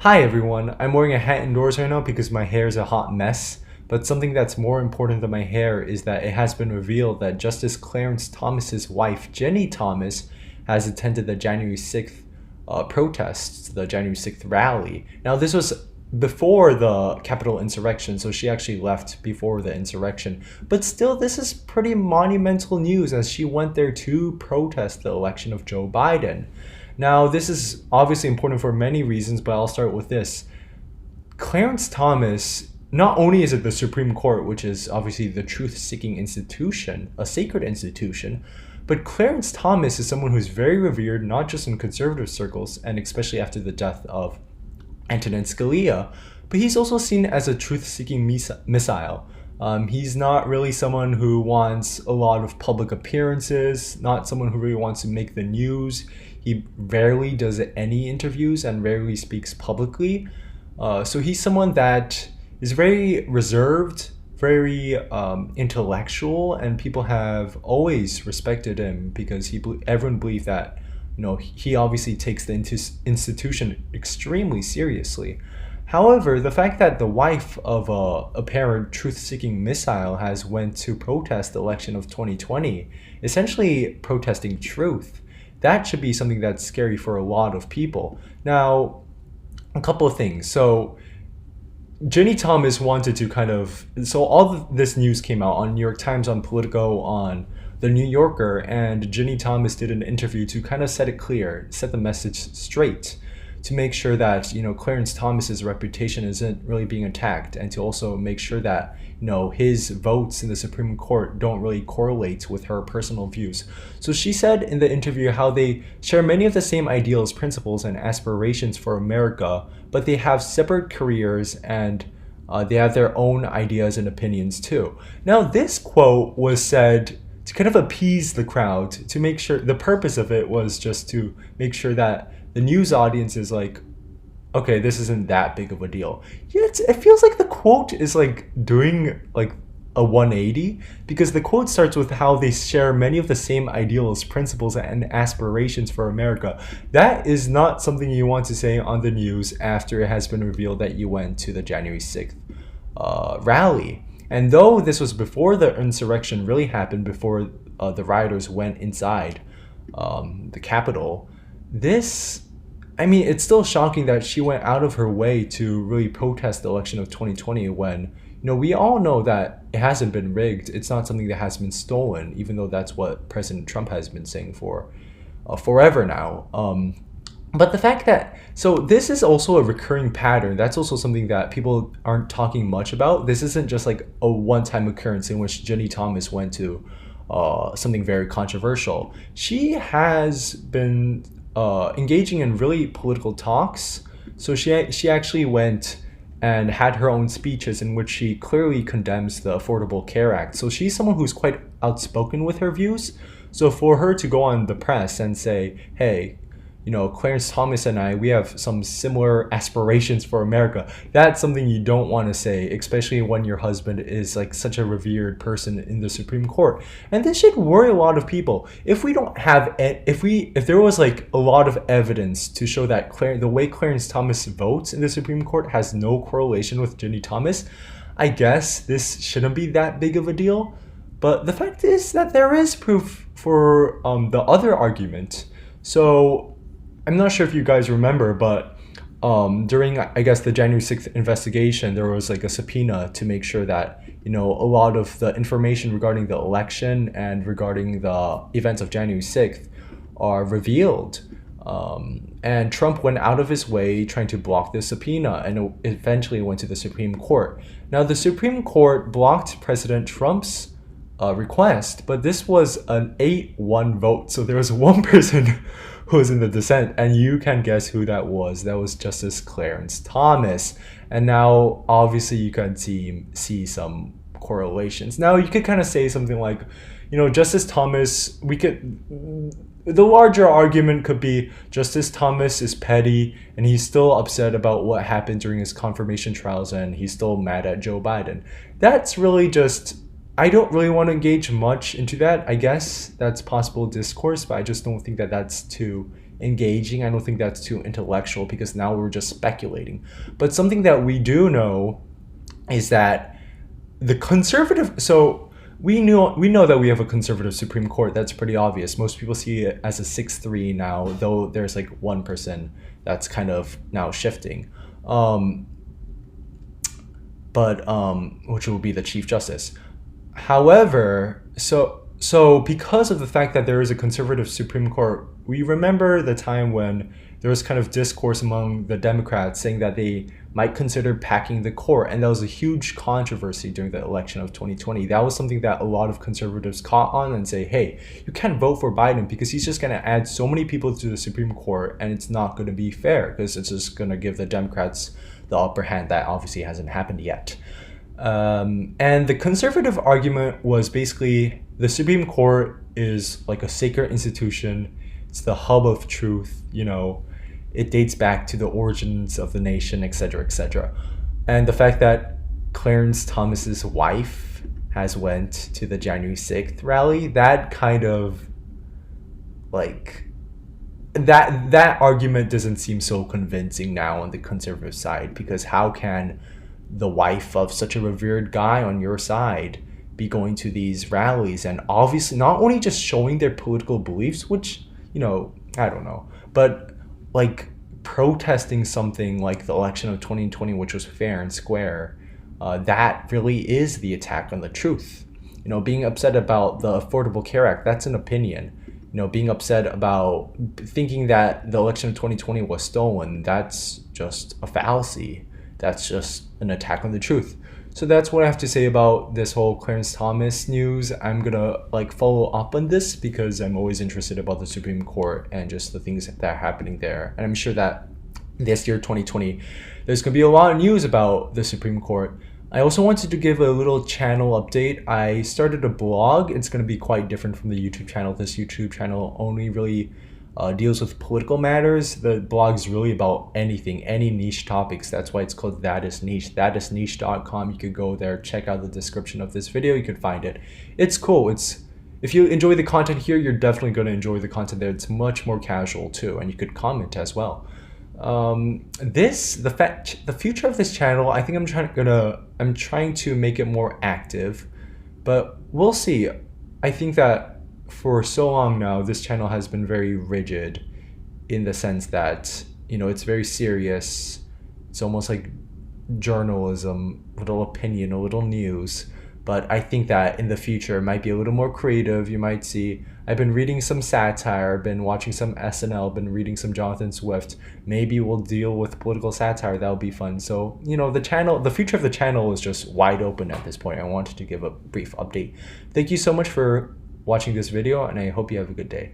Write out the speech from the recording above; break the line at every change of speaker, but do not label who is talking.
Hi everyone, I'm wearing a hat indoors right now because my hair is a hot mess, but something that's more important than my hair is that it has been revealed that Justice Clarence Thomas's wife, Jenny Thomas, has attended the January 6th protests, the January 6th rally. Now this was before the Capitol insurrection, so she actually left before the insurrection, but still this is pretty monumental news as she went there to protest the election of Joe Biden. Now, this is obviously important for many reasons, but I'll start with this. Clarence Thomas, not only is it the Supreme Court, which is obviously the truth seeking institution, a sacred institution, but Clarence Thomas is someone who's very revered, not just in conservative circles, and especially after the death of Antonin Scalia, but he's also seen as a truth seeking missile. He's not really someone who wants a lot of public appearances, not someone who really wants to make the news. He rarely does any interviews and rarely speaks publicly. So he's someone that is very reserved, very intellectual, and people have always respected him because everyone believes that he obviously takes the institution extremely seriously. However, the fact that the wife of a apparent truth-seeking missile has went to protest the election of 2020, essentially protesting truth, that should be something that's scary for a lot of people. Now, a couple of things. So, Jenny Thomas wanted to so all of this news came out on New York Times, on Politico, on The New Yorker, and Jenny Thomas did an interview to kind of set it clear, set the message straight, to make sure that Clarence Thomas's reputation isn't really being attacked, and to also make sure that his votes in the Supreme Court don't really correlate with her personal views. So she said in the interview how they share many of the same ideals, principles, and aspirations for America, but they have separate careers and they have their own ideas and opinions too. Now, this quote was said to kind of appease the crowd, to make sure the purpose of it was just to make sure that the news audience is like, okay, this isn't that big of a deal. Yet it feels like the quote is like doing like a 180, because the quote starts with how they share many of the same ideals, principles, and aspirations for America. That is not something you want to say on the news after it has been revealed that you went to the January 6th rally. And though this was before the insurrection really happened, before the rioters went inside the Capitol, it's still shocking that she went out of her way to really protest the election of 2020 when, we all know that it hasn't been rigged. It's not something that has been stolen, even though that's what President Trump has been saying for forever now. But the fact that, so this is also a recurring pattern. That's also something that people aren't talking much about. This isn't just like a one-time occurrence in which Jenny Thomas went to something very controversial. She has been engaging in really political talks. So she actually went and had her own speeches in which she clearly condemns the Affordable Care Act. So she's someone who's quite outspoken with her views. So for her to go on the press and say, hey, Clarence Thomas and I, we have some similar aspirations for America. That's something you don't want to say, especially when your husband is like such a revered person in the Supreme Court. And this should worry a lot of people. If there was like a lot of evidence to show that the way Clarence Thomas votes in the Supreme Court has no correlation with Jenny Thomas, I guess this shouldn't be that big of a deal. But the fact is that there is proof for the other argument. So I'm not sure if you guys remember, but during, I guess, the January 6th investigation, there was like a subpoena to make sure that, a lot of the information regarding the election and regarding the events of January 6th are revealed. And Trump went out of his way trying to block this subpoena, and it eventually went to the Supreme Court. Now, the Supreme Court blocked President Trump's request, but this was an 8-1 vote. So there was one person who was in the dissent, and you can guess who that was. That was Justice Clarence Thomas. And now, obviously, you can see some correlations. Now, you could kind of say something like, Justice Thomas, the larger argument could be Justice Thomas is petty, and he's still upset about what happened during his confirmation trials, and he's still mad at Joe Biden. That's really just, I don't really want to engage much into that. I guess that's possible discourse, but I just don't think that that's too engaging. I don't think that's too intellectual because now we're just speculating. But something that we do know is that the conservative, so we know that we have a conservative Supreme Court. That's pretty obvious. Most people see it as a 6-3 now, though there's like one person that's kind of now shifting. Which will be the Chief Justice. However, so because of the fact that there is a conservative Supreme Court, we remember the time when there was kind of discourse among the Democrats saying that they might consider packing the court, and that was a huge controversy during the election of 2020. That was something that a lot of conservatives caught on and say, hey, you can't vote for Biden because he's just going to add so many people to the Supreme Court, and it's not going to be fair because it's just going to give the Democrats the upper hand. That obviously hasn't happened yet. And the conservative argument was basically the Supreme Court is like a sacred institution. It's the hub of truth, it dates back to the origins of the nation, etc., etc. And the fact that Clarence Thomas's wife has went to the January 6th rally, that kind of like that argument doesn't seem so convincing now on the conservative side, because how can the wife of such a revered guy on your side be going to these rallies and obviously not only just showing their political beliefs, which, I don't know, but like protesting something like the election of 2020, which was fair and square. That really is the attack on the truth. Being upset about the Affordable Care Act, that's an opinion. Being upset about thinking that the election of 2020 was stolen, that's just a fallacy. That's just an attack on the truth. So that's what I have to say about this whole Clarence Thomas news. I'm gonna follow up on this because I'm always interested about the Supreme Court and just the things that are happening there. And I'm sure that this year, 2020, there's gonna be a lot of news about the Supreme Court. I also wanted to give a little channel update. I started a blog. It's gonna be quite different from the YouTube channel. This YouTube channel only really deals with political matters. The blog is really about anything, any niche topics. That's why it's called That Is Niche. Thatisniche.com. You could go there, check out the description of this video. You could find it. It's cool. If you enjoy the content here, you're definitely going to enjoy the content there. It's much more casual too, and you could comment as well. The future of this channel, I think I'm trying to make it more active, but we'll see. I think that for so long now, this channel has been very rigid in the sense that, it's very serious. It's almost like journalism, a little opinion, a little news. But I think that in the future it might be a little more creative. You might see, I've been reading some satire, I've been watching some SNL, been reading some Jonathan Swift. Maybe we'll deal with political satire. That'll be fun. So, the future of the channel is just wide open at this point. I wanted to give a brief update. Thank you so much for watching this video, and I hope you have a good day.